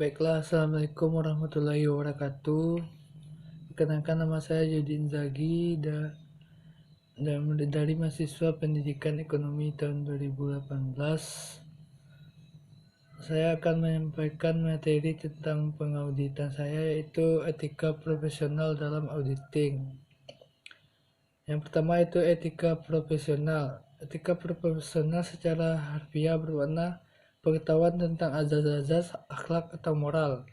Baiklah, Assalamualaikum warahmatullahi wabarakatuh. Perkenalkan, nama saya Yudin Zagi dan dari mahasiswa Pendidikan Ekonomi tahun 2018. Saya akan menyampaikan materi tentang pengauditan saya, yaitu etika profesional dalam auditing. Yang pertama itu etika profesional. Etika profesional secara harfiah bermakna pengetahuan tentang azas-azas akhlak atau moral.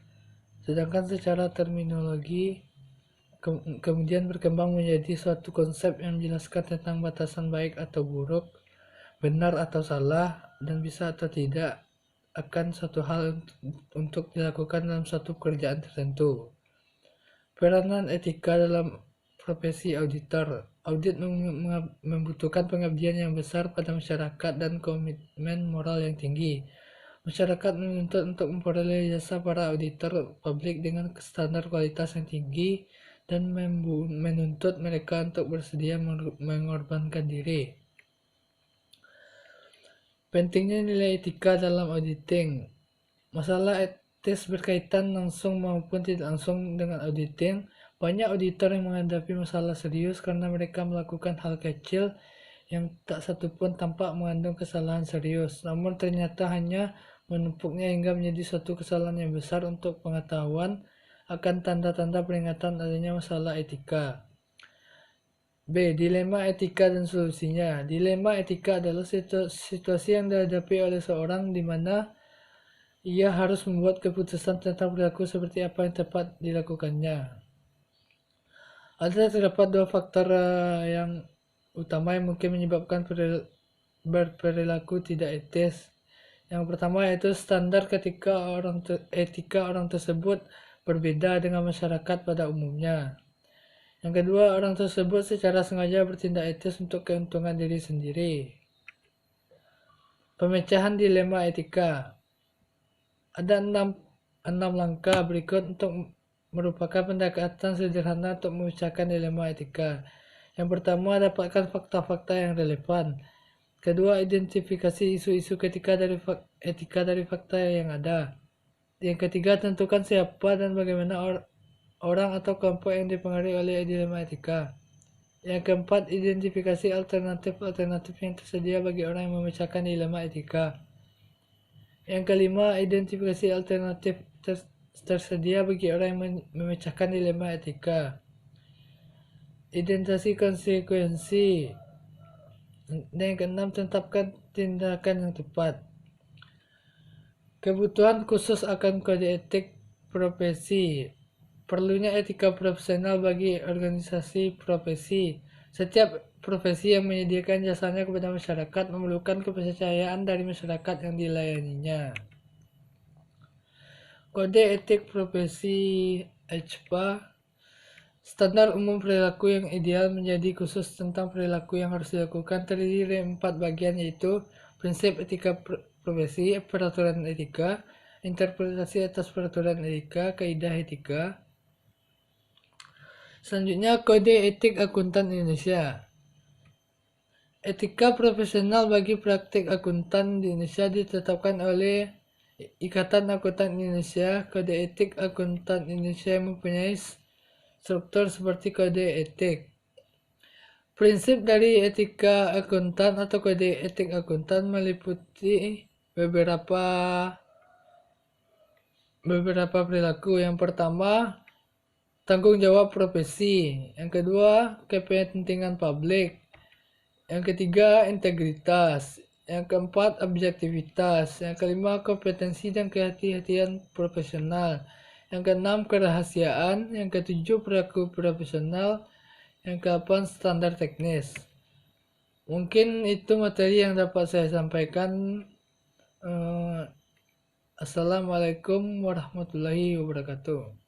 Sedangkan secara terminologi kemudian berkembang menjadi suatu konsep yang menjelaskan tentang batasan baik atau buruk, benar atau salah, dan bisa atau tidak akan suatu hal untuk dilakukan dalam suatu pekerjaan tertentu. Peranan etika dalam profesi auditor. Audit membutuhkan pengabdian yang besar pada masyarakat dan komitmen moral yang tinggi. Masyarakat menuntut untuk memperoleh jasa para auditor publik dengan standar kualitas yang tinggi dan menuntut mereka untuk bersedia mengorbankan diri. Pentingnya nilai etika dalam auditing. Masalah etis berkaitan langsung maupun tidak langsung dengan auditing. Banyak auditor yang menghadapi masalah serius karena mereka melakukan hal kecil yang tak satupun tampak mengandung kesalahan serius, namun ternyata hanya menumpuknya hingga menjadi suatu kesalahan yang besar untuk pengetahuan akan tanda-tanda peringatan adanya masalah etika. B. Dilema etika dan solusinya. Dilema etika adalah situasi yang dihadapi oleh seorang di mana ia harus membuat keputusan tentang perilaku seperti apa yang tepat dilakukannya. Terdapat dua faktor yang utama yang mungkin menyebabkan berperilaku tidak etis. Yang pertama yaitu standar etika orang tersebut berbeda dengan masyarakat pada umumnya. Yang kedua, orang tersebut secara sengaja bertindak etis untuk keuntungan diri sendiri. Pemecahan dilema etika. Ada enam langkah berikut untuk merupakan pendekatan sederhana untuk memecahkan dilema etika. Yang pertama, dapatkan fakta-fakta yang relevan. Kedua, identifikasi isu-isu etika dari fakta yang ada. Yang ketiga, tentukan siapa dan bagaimana orang atau kelompok yang dipengaruhi oleh dilema etika. Yang keempat, identifikasi alternatif yang tersedia bagi orang yang memecahkan dilema etika. Yang kelima, identifikasi alternatif tersedia bagi orang yang memecahkan dilema etika. Identifikasi konsekuensi. Dan yang keenam, tetapkan tindakan yang tepat. Kebutuhan khusus akan kode etik profesi. Perlunya etika profesional bagi organisasi profesi. Setiap profesi yang menyediakan jasanya kepada masyarakat memerlukan kepercayaan dari masyarakat yang dilayaninya. Kode etik profesi HPA. Standar umum perilaku yang ideal menjadi khusus tentang perilaku yang harus dilakukan terdiri dari 4 bagian, yaitu prinsip etika profesi, peraturan etika, interpretasi atas peraturan etika, kaidah etika. Selanjutnya, kode etik akuntan Indonesia. Etika profesional bagi praktik akuntan di Indonesia ditetapkan oleh Ikatan Akuntan Indonesia. Kode etik akuntan Indonesia mempunyai struktur seperti kode etik. Prinsip dari etika akuntan atau kode etik akuntan meliputi beberapa perilaku. Yang pertama, tanggung jawab profesi. Yang kedua, kepentingan publik. Yang ketiga, integritas. Yang keempat, objektivitas. Yang kelima, kompetensi dan kehati-hatian profesional. Yang keenam, kerahasiaan. Yang ketujuh, perilaku profesional. Yang ke-8, standar teknis. Mungkin itu materi yang dapat saya sampaikan. Assalamualaikum warahmatullahi wabarakatuh.